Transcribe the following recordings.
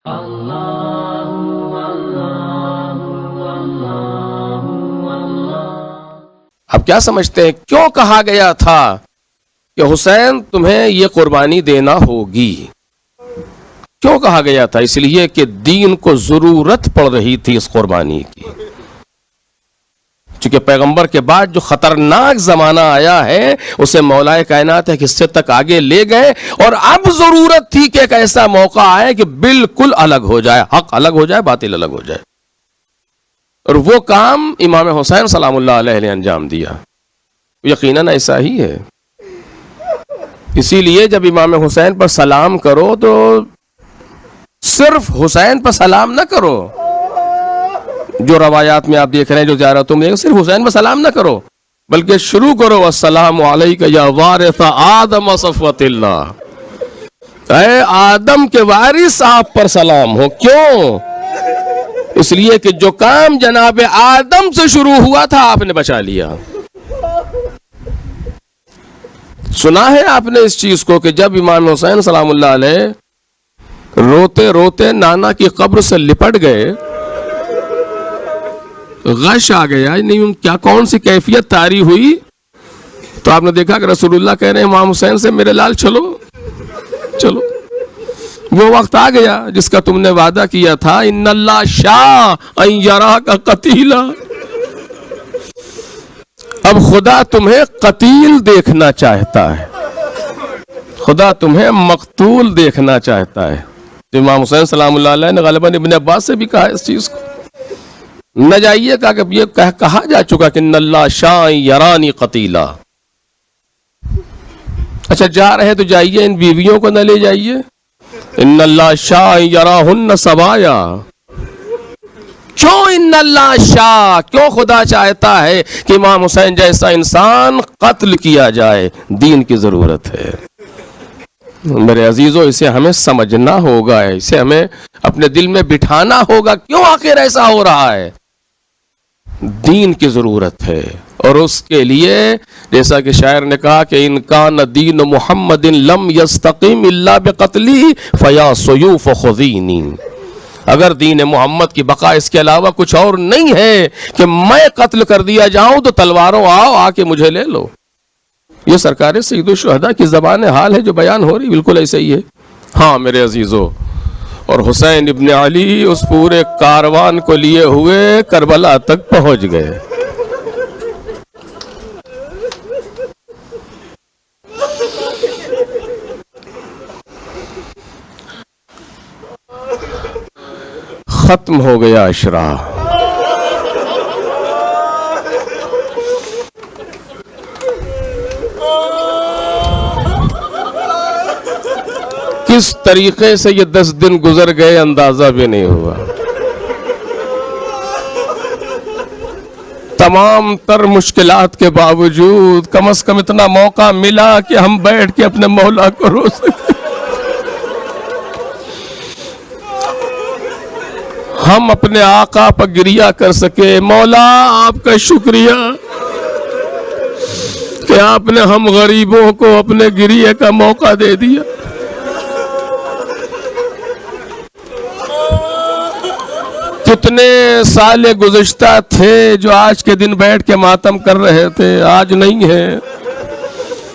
اب کیا سمجھتے ہیں کیوں کہا گیا تھا کہ حسین تمہیں یہ قربانی دینا ہوگی؟ کیوں کہا گیا تھا؟ اس لیے کہ دین کو ضرورت پڑ رہی تھی اس قربانی کی، چونکہ پیغمبر کے بعد جو خطرناک زمانہ آیا ہے اسے مولا کائنات ایک حصے تک آگے لے گئے، اور اب ضرورت تھی کہ ایک ایسا موقع آئے کہ بالکل الگ ہو جائے، حق الگ ہو جائے، باطل الگ ہو جائے، اور وہ کام امام حسین سلام اللہ علیہ نے انجام دیا۔ یقیناً ایسا ہی ہے۔ اسی لیے جب امام حسین پر سلام کرو تو صرف حسین پر سلام نہ کرو، جو روایات میں آپ دیکھ رہے ہیں، جو زیارتوں میں صرف حسین پر سلام نہ کرو، بلکہ شروع کرو السلام علیک یا وارث آدم صفوت اللہ، اے آدم کے وارث آپ پر سلام ہو۔ کیوں؟ اس لیے کہ جو کام جناب آدم سے شروع ہوا تھا آپ نے بچا لیا۔ سنا ہے آپ نے اس چیز کو کہ جب امام حسین سلام اللہ علیہ روتے روتے نانا کی قبر سے لپٹ گئے، غش آ گیا، نہیں کیا کون سی کیفیت طاری ہوئی، تو آپ نے دیکھا کہ رسول اللہ کہہ رہے ہیں امام حسین سے، میرے لال چلو چلو، وہ وقت آ گیا جس کا تم نے وعدہ کیا تھا، ان اللہ شاء ان یراک قتیلا، اب خدا تمہیں قتیل دیکھنا چاہتا ہے، خدا تمہیں مقتول دیکھنا چاہتا ہے۔ امام حسین سلام اللہ علیہ نے غالباً ابن عباس سے بھی کہا اس چیز کو، نہ جائیے کہا کہ یہ کہا جا چکا کہ ان اللہ شاء یرانی قتیلا۔ اچھا جا رہے تو جائیے ان بیویوں کو نہ لے جائیے، ان اللہ شاء یراہن سوایا۔ کیوں ان اللہ شاء؟ کیوں خدا چاہتا ہے کہ امام حسین جیسا انسان قتل کیا جائے؟ دین کی ضرورت ہے میرے عزیزو، اسے ہمیں سمجھنا ہوگا، اسے ہمیں اپنے دل میں بٹھانا ہوگا، کیوں آخر ایسا ہو رہا ہے؟ دین کی ضرورت ہے، اور اس کے لیے جیسا کہ شاعر نے کہا کہ ان کان دین محمد لم یستقیم الا بقتلی فیا سیوف خذینی، اگر دین محمد کی بقا اس کے علاوہ کچھ اور نہیں ہے کہ میں قتل کر دیا جاؤں تو تلواروں آؤ، آ کے مجھے لے لو۔ یہ سرکار سید الشہداء کی زبان حال ہے جو بیان ہو رہی، بالکل ایسے ہی ہے۔ ہاں میرے عزیزو، اور حسین ابن علی اس پورے کاروان کو لیے ہوئے کربلا تک پہنچ گئے۔ ختم ہو گیا عشرہ، کس طریقے سے یہ 10 دن گزر گئے اندازہ بھی نہیں ہوا۔ تمام تر مشکلات کے باوجود کم از کم اتنا موقع ملا کہ ہم بیٹھ کے اپنے مولا کو رو سکیں، ہم اپنے آقا پر گریہ کر سکے، مولا آپ کا شکریہ کہ آپ نے ہم غریبوں کو اپنے گریہ کا موقع دے دیا۔ کتنے سال گزشتہ تھے جو آج کے دن بیٹھ کے ماتم کر رہے تھے، آج نہیں ہے،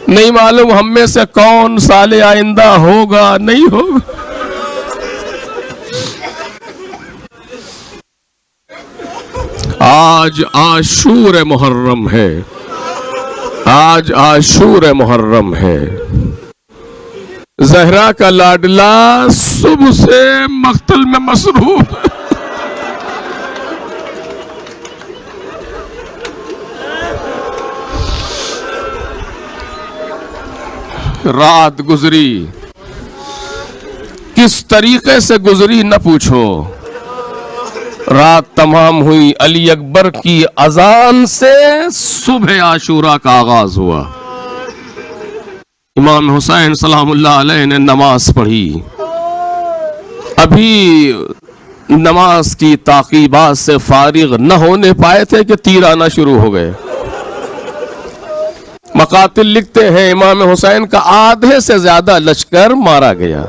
نہیں معلوم ہم میں سے کون سال آئندہ ہوگا، نہیں ہوگا۔ آج عاشور محرم ہے، آج عاشور محرم ہے، زہرا کا لاڈلا صبح سے مقتل میں مصروف ہے۔ رات گزری، کس طریقے سے گزری نہ پوچھو، رات تمام ہوئی، علی اکبر کی اذان سے صبح عاشورہ کا آغاز ہوا، امام حسین سلام اللہ علیہ نے نماز پڑھی، ابھی نماز کی تعقیبات سے فارغ نہ ہونے پائے تھے کہ تیر آنا شروع ہو گئے۔ مقاتل لکھتے ہیں امام حسین کا آدھے سے زیادہ لشکر مارا گیا۔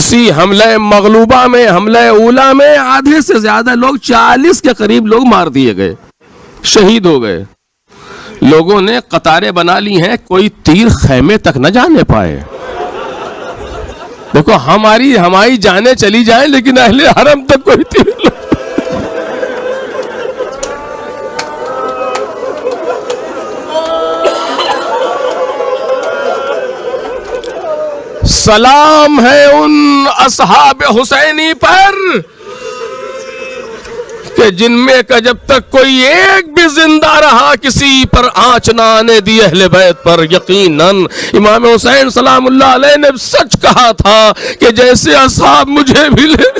اسی حملہ مغلوبہ میں، حملہ اولا میں آدھے سے زیادہ لوگ، 40 کے قریب لوگ مار دیے گئے، شہید ہو گئے. لوگوں نے قطاریں بنا لی ہیں، کوئی تیر خیمے تک نہ جانے پائے. دیکھو ہماری جانیں چلی جائیں لیکن اہل حرم تک کوئی تیر سلام ہے ان اصحاب حسینی پر کہ جن میں کا جب تک کوئی ایک بھی زندہ رہا کسی پر آنچ نہ آنے دی اہل بیت پر. یقیناً امام حسین سلام اللہ علیہ نے سچ کہا تھا کہ جیسے اصحاب مجھے بھی لے.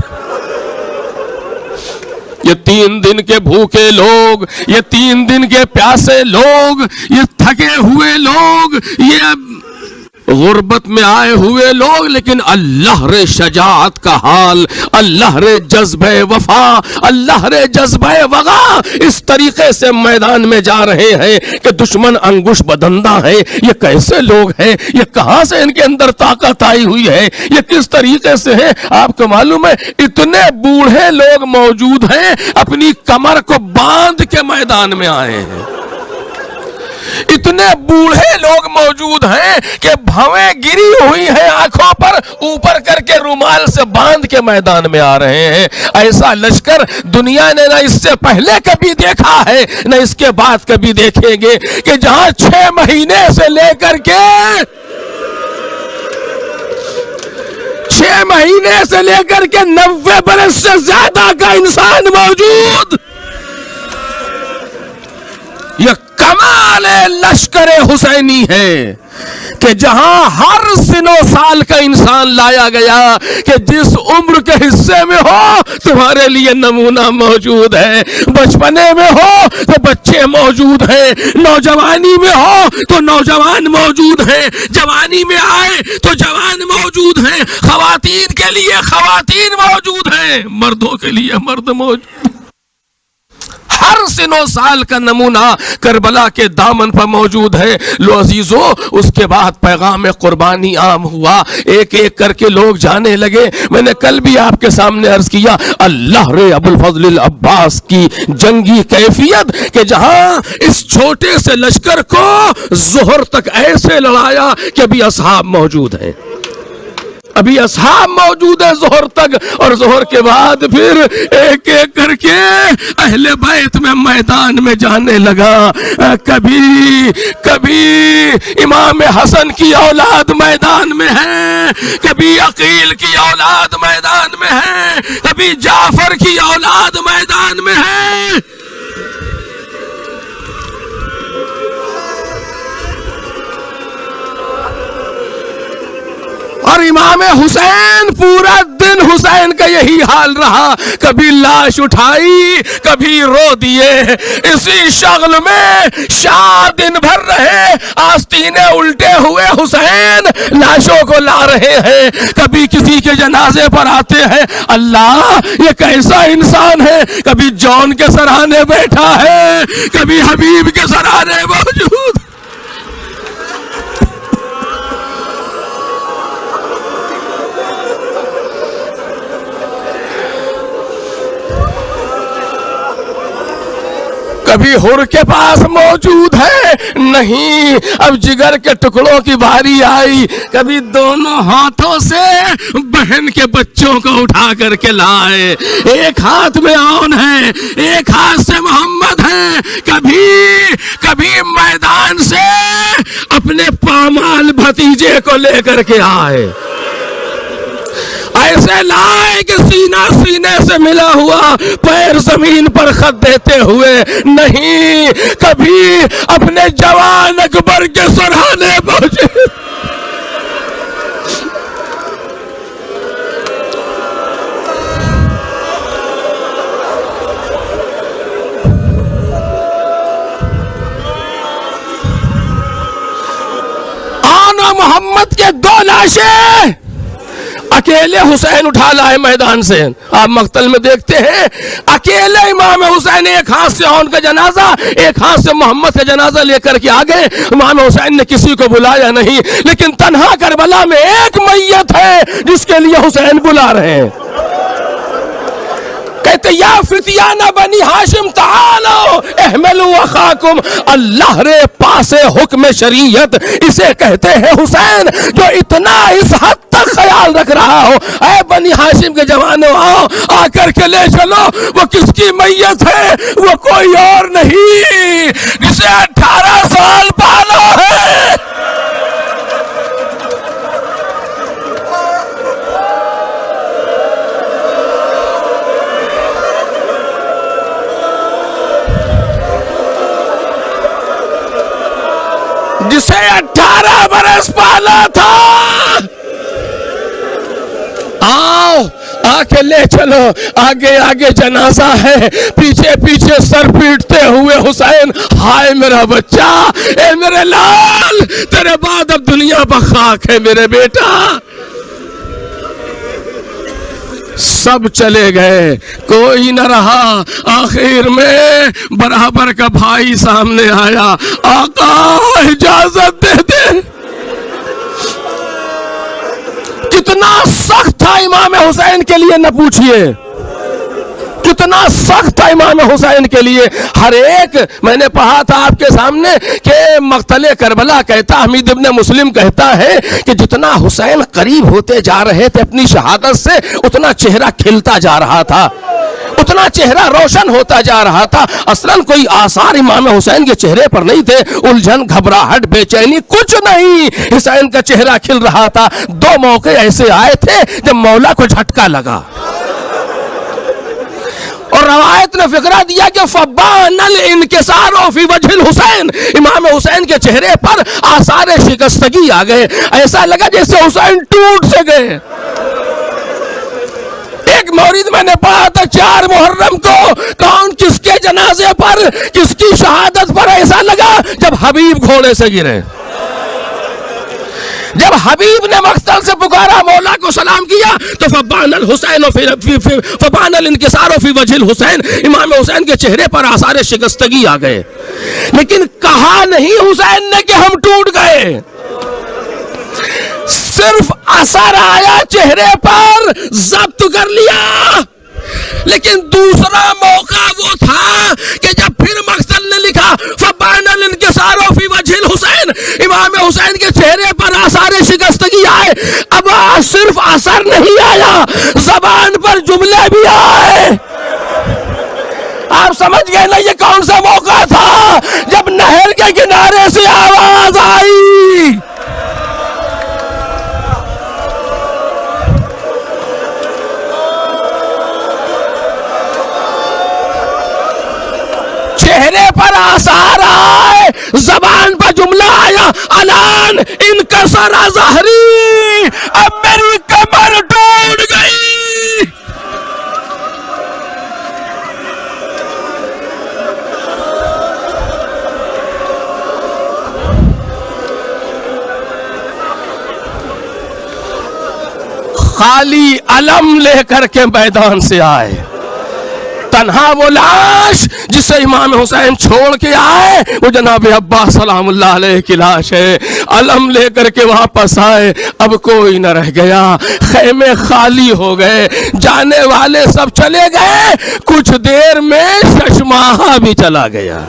یہ 3 دن کے بھوکے لوگ، یہ 3 دن کے پیاسے لوگ، یہ تھکے ہوئے لوگ، یہ غربت میں آئے ہوئے لوگ، لیکن اللہ رے شجاعت کا حال، اللہ رے جذبہ وفا، اللہ رے جذبہ وغا اس طریقے سے میدان میں جا رہے ہیں کہ دشمن انگوش بدندہ ہے. یہ کیسے لوگ ہیں؟ یہ کہاں سے ان کے اندر طاقت آئی ہوئی ہے؟ یہ کس طریقے سے ہے؟ آپ کو معلوم ہے اتنے بوڑھے لوگ موجود ہیں اپنی کمر کو باندھ کے میدان میں آئے ہیں. اتنے بوڑھے لوگ موجود ہیں کہ بھویں گری ہوئی ہیں آنکھوں پر، اوپر کر کے رومال سے باندھ کے میدان میں آ رہے ہیں. ایسا لشکر دنیا نے نہ اس سے پہلے کبھی دیکھا ہے نہ اس کے بعد کبھی دیکھیں گے کہ جہاں 6 مہینے سے لے کر کے 6 مہینے سے لے کر کے 90 برس سے زیادہ کا انسان موجود. یہ کمال لشکر حسینی ہے کہ جہاں ہر سن و سال کا انسان لایا گیا کہ جس عمر کے حصے میں ہو تمہارے لیے نمونہ موجود ہے. بچپنے میں ہو تو بچے موجود ہیں، نوجوانی میں ہو تو نوجوان موجود ہیں، جوانی میں آئے تو جوان موجود ہیں، خواتین کے لیے خواتین موجود ہیں، مردوں کے لیے مرد موجود. ہر سن و سال کا نمونہ کربلا کے دامن پر موجود ہے. لو عزیزو، اس کے بعد پیغام قربانی عام ہوا، ایک ایک کر کے لوگ جانے لگے. میں نے کل بھی آپ کے سامنے عرض کیا اللہ رے ابوالفضل العباس کی جنگی کیفیت کہ جہاں اس چھوٹے سے لشکر کو ظہر تک ایسے لڑایا کہ ابھی اصحاب موجود ہیں، ابھی اصحاب موجود ہے ظہر تک، اور ظہر کے بعد پھر ایک ایک کر کے اہل بیت میں میدان میں جانے لگا. کبھی امام حسن کی اولاد میدان میں ہے، کبھی عقیل کی اولاد میدان میں ہے، کبھی جعفر کی اولاد میدان میں ہے. اور امام حسین پورا دن حسین کا یہی حال رہا، کبھی لاش اٹھائی کبھی رو دیے. اسی شغل میں شاہ دن بھر رہے، آستینے الٹے ہوئے حسین لاشوں کو لا رہے ہیں. کبھی کسی کے جنازے پر آتے ہیں، اللہ یہ کیسا انسان ہے، کبھی جون کے سرانے بیٹھا ہے، کبھی حبیب کے سرانے موجود. کبھی ہر کے پاس موجود ہے، نہیں اب جگر کے ٹکڑوں کی باری آئی. کبھی دونوں ہاتھوں سے بہن کے بچوں کو اٹھا کر کے لائے، ایک ہاتھ میں آن ہے، ایک ہاتھ سے محمد ہے. کبھی میدان سے اپنے پامال بھتیجے کو لے کر کے آئے، ایسے لائے کہ سینہ سینے سے ملا ہوا، پیر زمین پر خط دیتے ہوئے. نہیں کبھی اپنے جوان اکبر کے سرہانے پہنچے. آنا محمد کے 2 لاشیں، اکیلے حسین اٹھا لائے میدان سے. آپ مقتل میں دیکھتے ہیں اکیلے امام حسین ایک ہاتھ سے اون کا جنازہ ایک ہاتھ سے محمد کا جنازہ لے کر کے آگے. امام حسین نے کسی کو بلایا نہیں, لیکن تنہا کربلا میں ایک میت ہے جس کے لیے حسین بلا رہے ہیں. کہتے یا فتیان بنی ہاشم تعالو احملوا اخاکم. اللہ رے پاسے حکم شریعت اسے کہتے ہیں حسین جو اتنا اس حد تک خیال رکھ رہا ہو. اے بنی ہاشم کے جوانوں آؤ, آ کر کے لے چلو. وہ کس کی میت ہے؟ وہ کوئی اور نہیں جسے 18 سال پالا ہے. جسے 18 برس پالا تھا. آؤ آ کے لے چلو. آگے آگے جنازہ ہے, پیچھے پیچھے سر پیٹتے ہوئے حسین. ہائے میرا بچہ, اے میرے لال, تیرے بعد اب دنیا بخاک ہے میرے بیٹا. سب چلے گئے, کوئی نہ رہا. آخر میں برابر کا بھائی سامنے آیا. آقا اجازت دے دے. کتنا سخت تھا امام حسین کے لیے نہ پوچھئے, کتنا سخت تھا امام حسین کے لیے. ہر ایک, میں نے پڑھا تھا آپ کے سامنے کہ مقتل کربلا کہتا, حمید ابن مسلم کہتا ہے کہ جتنا حسین قریب ہوتے جا رہے تھے اپنی شہادت سے اتنا چہرہ کھلتا جا رہا تھا, اتنا چہرہ روشن ہوتا جا رہا تھا. اصلاً کوئی آثار امام حسین کے چہرے پر نہیں تھے, الجھن, گھبراہٹ, بے چینی کچھ نہیں. حسین کا چہرہ کھل رہا تھا. 2 موقع ایسے آئے تھے جب مولا کو جھٹکا لگا, اور روایت نے فقرہ دیا کہ فبان الانکسار فی وجہ الحسین. امام حسین کے چہرے پر آثار شکستگی آ گئے. ایسا لگا جیسے حسین ٹوٹ سے گئے. ایک مورد میں نے پڑھا تھا 4 محرم کو, کون کس کے جنازے پر, کس کی شہادت پر ایسا لگا جب حبیب گھوڑے سے گرے. جب حبیب نے مقتل سے پکارا, مولا کو سلام کیا, تو فبان الحسین فبان الانکسار فی وجہ الحسین. امام حسین کے چہرے پر آثار شکستگی آ گئے. لیکن کہا نہیں حسین نے کہ ہم ٹوٹ گئے, صرف اثر آیا چہرے پر, ضبط کر لیا. لیکن دوسرا موقع وہ تھا کہ جب پھر مقتل نے لکھا فبان الانکسار فی وجہ الحسین, امام حسین کے چہرے پر آثار شکستگی آئے. اب صرف اثر نہیں آیا, زبان پر جملے بھی آئے. آپ سمجھ گئے نا یہ کون سا موقع تھا؟ جب نہر کے کنارے سے آواز آئی, چہرے پر آثار آئے, زبان پر جملہ آیا, الان انکسر ظہری, اب میری کمر ٹوٹ گئی. خالی علم لے کر کے میدان سے آئے. تنہا وہ لاش جسے امام حسین چھوڑ کے آئے وہ جناب عباس سلام اللہ علیہ کی لاش ہے. علم لے کر کے واپس آئے, اب کوئی نہ رہ گیا, خیمے خالی ہو گئے, جانے والے سب چلے گئے. کچھ دیر میں ششماہا بھی چلا گیا.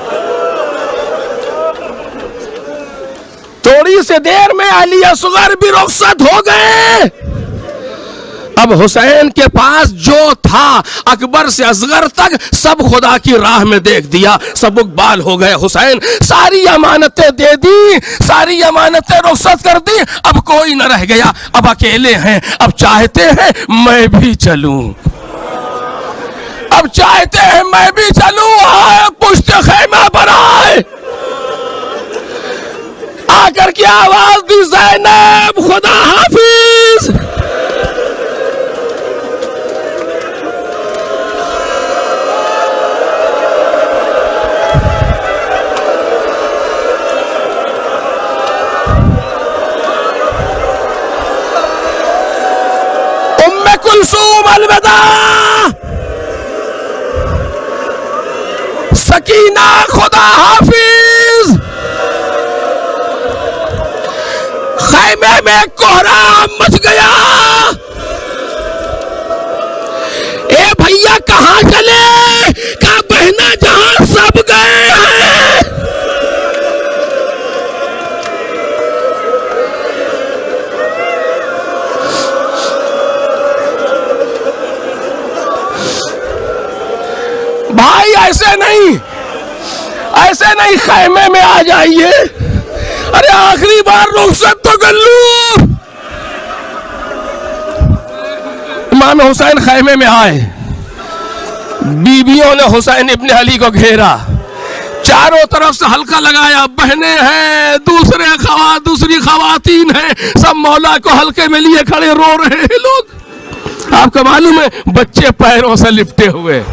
تھوڑی سی دیر میں علی اصغر بھی رخصت ہو گئے. اب حسین کے پاس جو تھا اکبر سے اصغر تک سب خدا کی راہ میں دیکھ دیا, سب اقبال ہو گئے. حسین ساری امانتیں دے دی, ساری امانتیں رخصت کر دی, اب کوئی نہ رہ گیا. اب اکیلے ہیں, اب چاہتے ہیں میں بھی چلوں, اب چاہتے ہیں میں بھی چلوں. آئے پشت خیمہ پر آئے, آ کر کے آواز دی, زینب خدا حافظ. کلثوم الوداع، سکینہ خدا حافظ، خیمے میں کوہرام مچ گیا، اے بھیا کہاں چلے، کہا بہنا جہاں سب گئے ہیں۔ بھائی ایسے نہیں، ایسے نہیں، خیمے میں آ جائیے، ارے آخری بار رخصت تو کر لوں۔ امام حسین خیمے میں آئے، بیویوں نے حسین ابن علی کو گھیرا، چاروں طرف سے حلقہ لگایا، بہنیں ہیں، دوسری خواتین ہیں، سب مولا کو حلقے میں لیے کھڑے رو رہے ہیں لوگ۔ آپ کو معلوم ہے بچے پیروں سے لپٹے ہوئے،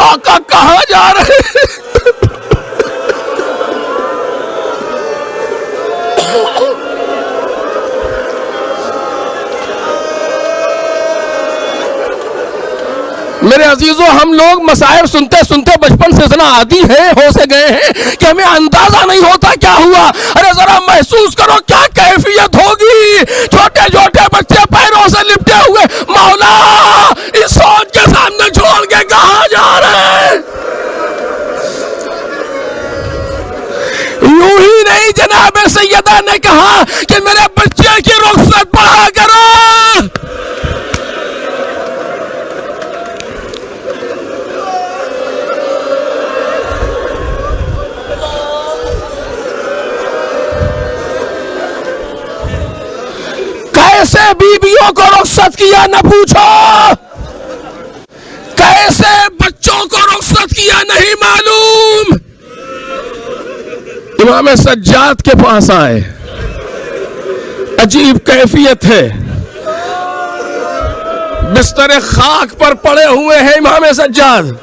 آقا کہاں جا رہے ہیں؟ میرے عزیزوں، ہم لوگ مسائل سنتے سنتے بچپن سے اتنا عادی ہیں، ہو سے گئے ہیں کہ ہمیں اندازہ نہیں ہوتا کیا ہوا۔ ارے ذرا محسوس کرو کیا کیفیت ہوگی، چھوٹے چھوٹے بچے پیروں سے لپٹے ہوئے، مولا اس سوچ کے سامنے چھوڑ کے کہاں جا رہے ہیں؟ یوں ہی نہیں، جناب سیدہ نے کہا کہ میرے بچے کی رخصت پڑھا کرو۔ کیسے بیویوں کو رخصت کیا نہ پوچھو، کیسے بچوں کو رخصت کیا نہیں معلوم۔ امام سجاد کے پاس آئے، عجیب کیفیت ہے، بستر خاک پر پڑے ہوئے ہیں امام سجاد،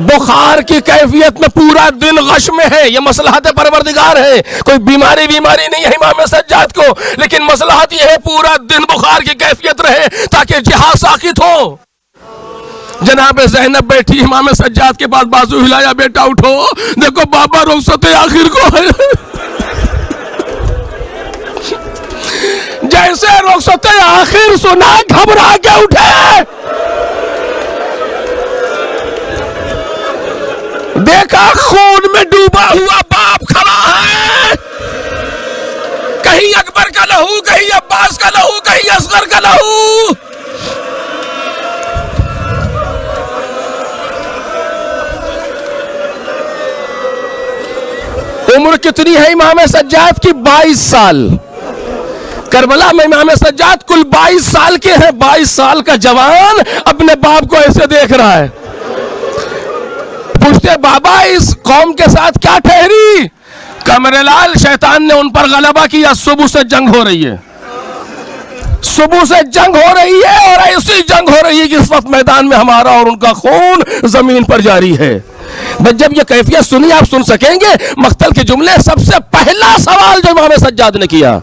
بخار کی کیفیت میں پورا دن غش میں ہے۔ یہ مصلحت پروردگار ہے، کوئی بیماری نہیں ہے امام سجاد کو، لیکن مصلحت یہ ہے پورا دن بخار کی کیفیت رہے تاکہ جہاد ساقط ہو۔ جناب زینب بیٹھی امام سجاد کے پاس، بازو ہلایا، بیٹا اٹھو، دیکھو بابا رخصت آخر کو ہے۔ جیسے رخصت آخر سنا گھبرا کے اٹھے، دیکھا خون میں ڈوبا ہوا باپ کھڑا ہے، کہیں اکبر کا لہو، کہیں عباس کا لہو، کہیں اصغر کا لہو۔ عمر کتنی ہے امام سجاد کی؟ 22 سال۔ کربلا میں امام سجاد کل 22 سال کے ہیں۔ 22 سال کا جوان اپنے باپ کو ایسے دیکھ رہا ہے، پوچھتے بابا اس قوم کے ساتھ کیا ٹھہری؟ کمرے لال شیطان نے ان پر غلبہ کیا، صبح سے جنگ ہو رہی ہے، صبح سے جنگ ہو رہی ہے، اور ایسی جنگ ہو رہی ہے کہ اس وقت میدان میں ہمارا اور ان کا خون زمین پر جاری ہے۔ بس جب یہ کیفیت سنی آپ سن سکیں گے مقتل کے جملے۔ سب سے پہلا سوال جو امام سجاد نے کیا،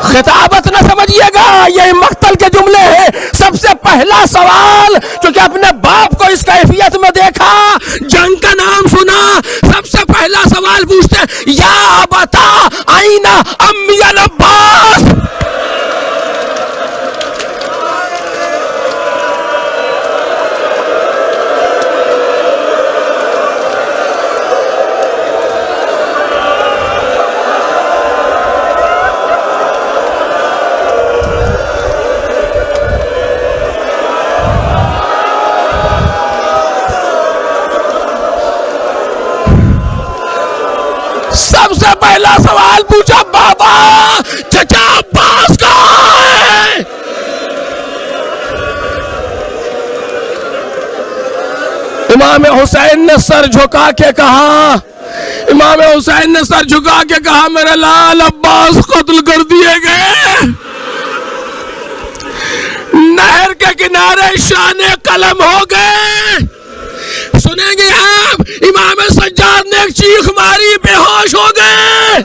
خطابت نہ سمجھیے گا، یہ مقتل کے جملے ہیں۔ سب سے پہلا سوال، چونکہ اپنے باپ کو اس کیفیت میں دیکھا، جنگ کا نام سنا، سب سے پہلا سوال پوچھتے یا ابتا این امی العباس۔ سب سے پہلا سوال پوچھا بابا چچا عباس کہاں ہے؟ امام حسین نے سر جھکا کے کہا، امام حسین نے سر جھکا کے کہا میرے لال عباس قتل کر دیے گئے، نہر کے کنارے شان قلم ہو گئے۔ سنیں گے آپ، امام سجاد نے ایک چیخ ماری، بے ہوش ہو گئے۔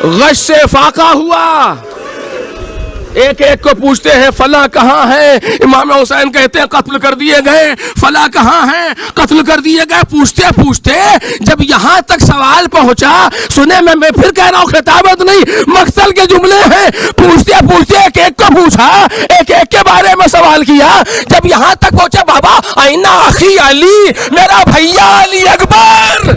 غش سے فاقہ ہوا. ایک ایک کو پوچھتے ہیں فلاں کہاں ہے؟ امام حسین کہتے ہیں قتل کر دیے گئے. فلاں کہاں ہے؟ قتل کر دیے گئے. پوچھتے پوچھتے جب یہاں تک سوال پہنچا، سنے میں پھر کہہ رہا ہوں، خطابت نہیں مقتل کے جملے ہیں. پوچھتے پوچھتے ایک ایک کو پوچھا، ایک ایک کے بارے میں سوال کیا. جب یہاں تک پہنچا، بابا آئینہ اخی علی، میرا بھیا علی اکبر.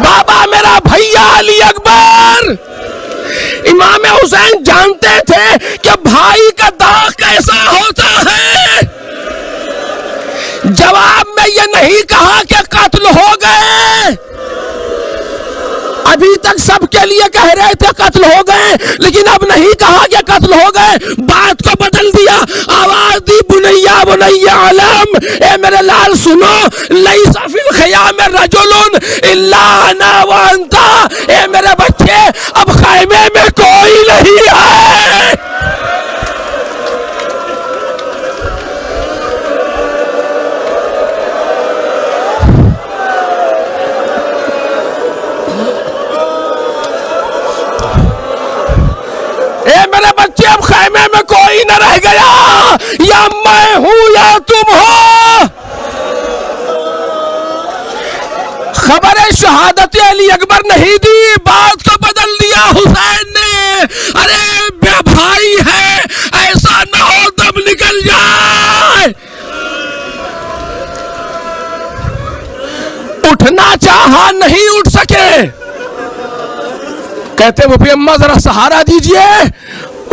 بابا میرا بھیا علی اکبر. امام حسین جانتے تھے کہ بھائی کا داغ کیسا ہوتا ہے. جواب میں یہ نہیں کہا کہ قتل ہو گئے. ابھی تک سب کے لیے کہہ رہے تھے قتل ہو گئے، لیکن اب نہیں کہا کہ قتل ہو گئے. بات کو بدل دیا، آواز دی بنیا بنیا علم، اے میرے لال سنو، لیس فی الخیام رجل الا انا وانت. اے میرے بچے، اب خیمے میں کوئی نہیں ہے. میرے بچے، اب خیمے میں کوئی نہ رہ گیا، یا میں ہوں یا تم ہو. خبر شہادت علی اکبر نہیں دی، بات کو بدل دیا حسین نے. ارے بھائی ہے، ایسا نہ ہو دم نکل جائے. اٹھنا چاہا، نہیں اٹھ سکے. کہتے پھپھی اماں ذرا سہارا دیجئے.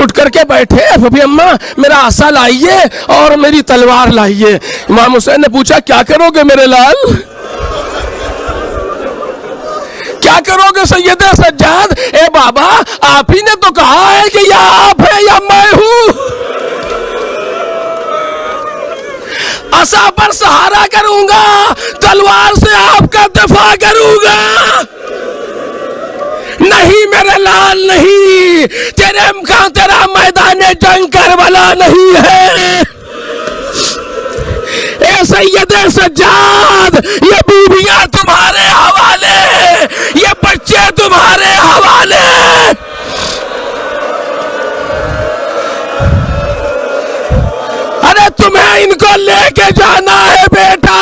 اٹھ کر کے بیٹھے، پھپھی اماں میرا عصا لائیے اور میری تلوار لائیے. امام حسین نے پوچھا کیا کرو گے میرے لال؟ کیا کرو گے سید سجاد؟ اے بابا، آپ ہی نے تو کہا ہے کہ یا آپ ہے یا میں ہوں. عصا پر سہارا کروں گا، تلوار سے آپ کا دفاع کروں گا. نہیں میرے لال نہیں، تیرے امکان تیرا میدان جنگ کربلا نہیں ہے. اے سید سجاد، یہ بیویاں تمہارے حوالے، یہ بچے تمہارے حوالے. ارے تمہیں ان کو لے کے جانا ہے بیٹا.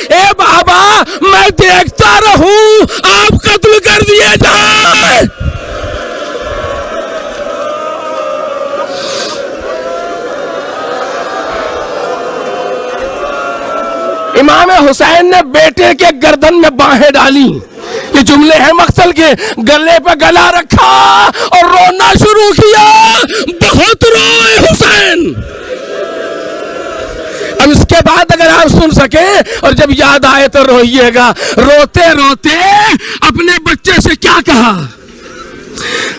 اے بابا، میں دیکھتا رہوں آپ قتل کر دیے جائیں. امام حسین نے بیٹے کے گردن میں باہیں ڈالی، یہ جملے ہیں مقتل کے. گلے پہ گلا رکھا اور رونا شروع کیا. بہت روئے حسین. اب اس کے بعد اگر آپ سن سکیں اور جب یاد آئے تو روئیے گا. روتے روتے اپنے بچے سے کیا کہا؟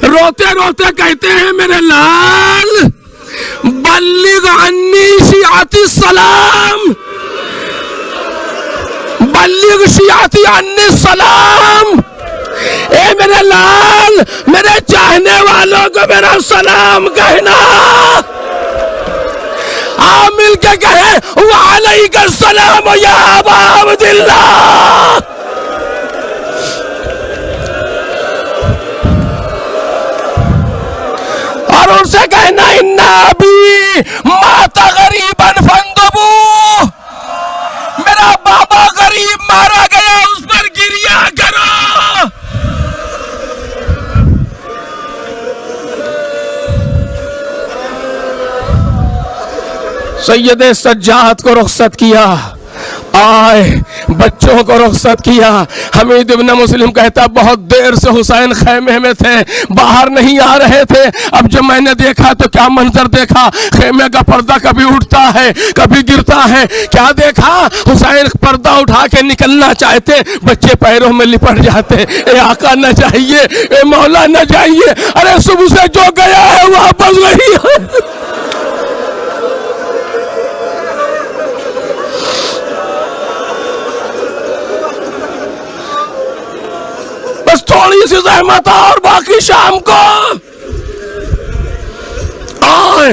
روتے روتے کہتے ہیں میرے لال، بلغ عنی شیعتی السلام، بلغ شیعتی عنی السلام. اے میرے لال، میرے چاہنے والوں کو میرا سلام کہنا. آپ مل کے کہیں وعلیک السلام یا ابا عبداللہ. اور ان سے کہنا ان ابی مات غریبا فاندبوا، میرا بابا غریب مارا گیا، اس پر گریا کرو. سید سجاد کو رخصت کیا، آئے بچوں کو رخصت کیا. حمید ابن مسلم کہتا بہت دیر سے حسین خیمے میں تھے، باہر نہیں آ رہے تھے. اب جب میں نے دیکھا تو کیا منظر دیکھا، خیمے کا پردہ کبھی اٹھتا ہے کبھی گرتا ہے. کیا دیکھا، حسین پردہ اٹھا کے نکلنا چاہتے، بچے پیروں میں لپٹ جاتے. اے آقا نہ جائیے، اے مولا نہ جائیے. ارے صبح سے جو گیا ہے واپس نہیں ہے. بس تھوڑی سی زحمت اور باقی شام کو آئے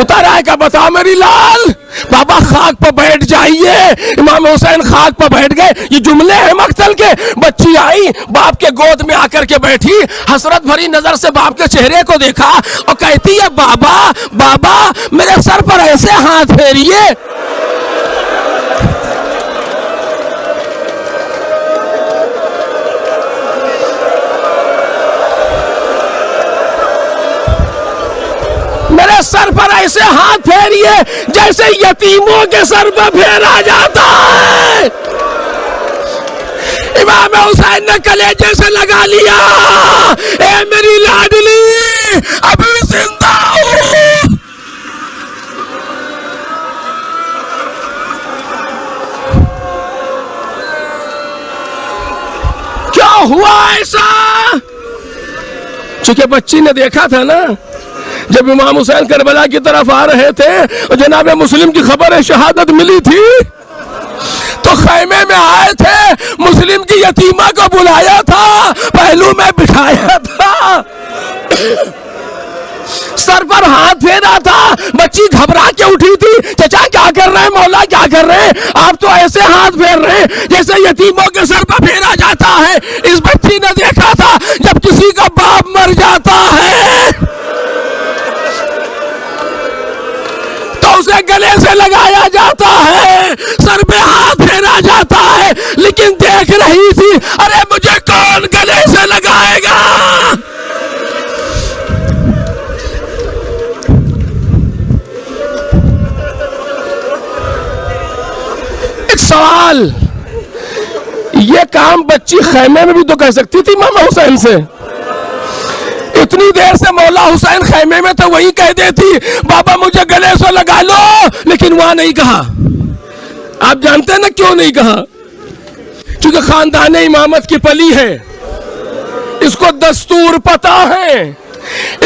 اتر آئے کہ بتا میری لال بابا خاک پر بیٹھ جائیے. امام حسین خاک پر بیٹھ گئے. یہ جملے ہیں مقتل کے. بچی آئی باپ کے گود میں آ کر کے بیٹھی, حسرت بھری نظر سے باپ کے چہرے کو دیکھا اور کہتی ہے بابا بابا میرے سر پر ایسے ہاتھ پھیریے. میرے سر پر ایسے ہاتھ پھیریے جیسے یتیموں کے سر پر پھیرا جاتا ہے. امام حسین نے کلیجے سے لگا لیا, اے میری لاڈلی ابھی زندہ ہوں. کیا ہوا ایسا؟ چونکہ بچی نے دیکھا تھا نا جب امام حسین کربلا کی طرف آ رہے تھے اور جناب مسلم کی خبر شہادت ملی تھی تو خیمے میں آئے تھے, مسلم کی یتیمہ کو بلایا تھا, پہلو میں بٹھایا تھا, سر پر ہاتھ پھیرا تھا. بچی گھبرا کے اٹھی تھی, چچا کیا کر رہے ہیں, مولا کیا کر رہے ہیں, آپ تو ایسے ہاتھ پھیر رہے ہیں جیسے یتیموں کے سر پر پھیرا جاتا ہے. اس بچی نے دیکھا تھا جب کسی کا باپ مر جاتا ہے اسے گلے سے لگایا جاتا ہے, سر پہ ہاتھ پھیرا جاتا ہے, لیکن دیکھ رہی تھی ارے مجھے کون گلے سے لگائے گا. ایک سوال, یہ کام بچی خیمے میں بھی تو کہہ سکتی تھی امام حسین سے. اتنی دیر سے مولا حسین خیمے میں تو وہی کہہ دیتی بابا مجھے گلے سے لگا لو, لیکن وہاں نہیں کہا. آپ جانتے ہیں نا کیوں نہیں کہا؟ کیونکہ خاندان امامت کی پلی ہے, اس کو دستور پتا ہے,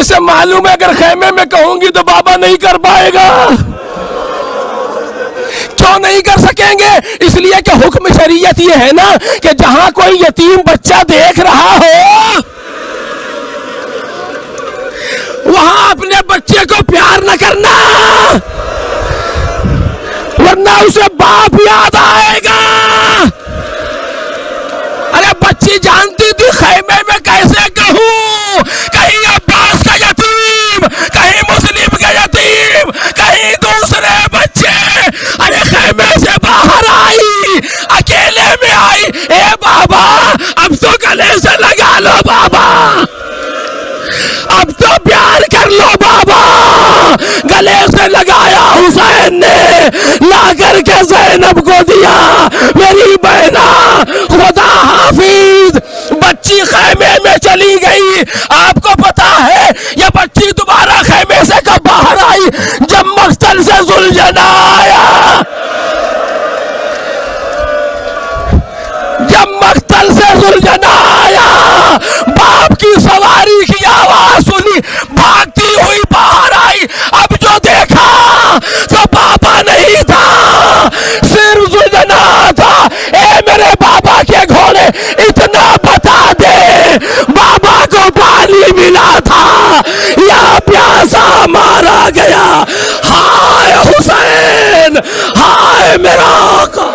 اسے معلوم ہے اگر خیمے میں کہوں گی تو بابا نہیں کر پائے گا. کیوں نہیں کر سکیں گے؟ اس لیے کہ حکم شریعت یہ ہے نا کہ جہاں کوئی یتیم بچہ دیکھ رہا ہو وہاں اپنے بچے کو پیار نہ کرنا, ورنہ اسے باپ یاد آئے گا. ارے بچی جانتی تھی خیمے میں کیسے کہوں, کہیں عباس کا یتیم, کہیں مسلم کا یتیم, کہیں دوسرے بچے. ارے خیمے سے باہر آئی, اکیلے میں آئی, اے بابا اب تو گلے سے لگا لو بابا, اب تو پیار کر لو بابا. گلے سے لگایا حسین نے, لا کر کے زینب کو دیا. میری بہنا خدا حافظ. بچی خیمے میں چلی گئی. آپ کو پتا ہے یہ بچی دوبارہ خیمے سے کب باہر آئی؟ جب مقتل سے ذوالجناح آیا. جب مقتل سے ذوالجناح آیا, باپ کی سواری کی آواز سنی, بھاگتی ہوئی باہر آئی. اب جو دیکھا تو بابا نہیں تھا, صرف ذوالجناح تھا. اے میرے بابا کے گھوڑے اتنا بتا دے, بابا کو پانی ملا تھا یا پیاسا مارا گیا؟ ہائے حسین, ہائے میرا آقا.